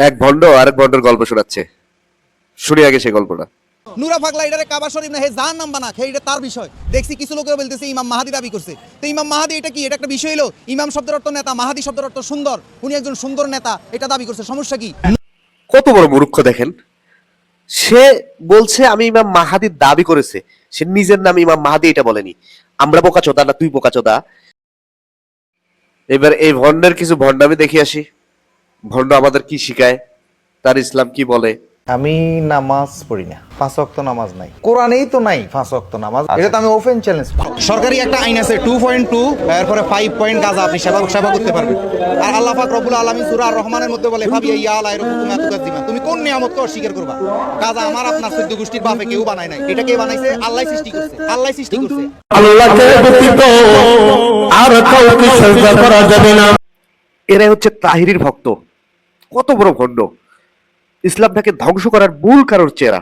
এক ভণ্ড আরেক ভণ্ডের গল্প শোনাচ্ছে, শুনি আগে সেই গল্পটা। নুরা পাগলা এটারে কাবা শরীফ না হে জাহান নাম বানা হে এটা তার বিষয়। দেখছি কিছু লোকেও বলতেছে ইমাম মাহাদি দাবি করছে। তো ইমাম মাহাদি এটা কি? এটা একটা বিষয় হলো। ইমাম শব্দের অর্থ নেতা, মাহাদি শব্দের অর্থ সুন্দর। উনি একজন সুন্দর নেতা, এটা দাবি করছে। সমস্যা কি? কত বড় মূর্খ দেখেন, সে বলছে আমি ইমাম মাহাদির দাবি করেছে, সে নিজের নাম ইমাম মাহাদি এটা বলেনি। আমরা বোকাচোদা না তুই বোকাচোদা? এবার এই ভণ্ডের কিছু ভণ্ডামি দেখি আসি, ভণ্ড আমাদের কি শিখায়, তার ইসলাম কি বলে। আমি নামাজ পড়ি না, 5 ওয়াক্ত নামাজ নাই, কোরআনেই তো নাই 5 ওয়াক্ত নামাজ। এটা তো আমি ওপেন চ্যালেঞ্জ। সরকারি একটা আইন আছে 2.2, এরপরে 5 পয়েন্ট গাজা আপনি সেবা করতে পারবেন। আর আল্লাহ পাক রব্বুল আলামিন সূরা আর রহমানের মধ্যে বলে ফাবিয়া ইয়া আলা রাব্বুকুম আতুকাজ্জিমান, তুমি কোন নিয়ামতকে অস্বীকার করবা? গাজা আমার আপনার 14 গোষ্ঠীর বাপে কেউ বানায় নাই, এটা কে বানাইছে? আল্লাহই সৃষ্টি করছে, আল্লাহই সৃষ্টি করছে। আল্লাহকে ব্যতীত আর কাউকে সিজদা করা যাবে না। এরাই হচ্ছে তাহিরির ভক্ত। কত বড় ভণ্ড, ইসলামটাকে ধ্বংস করার মূল কারণ চেরা।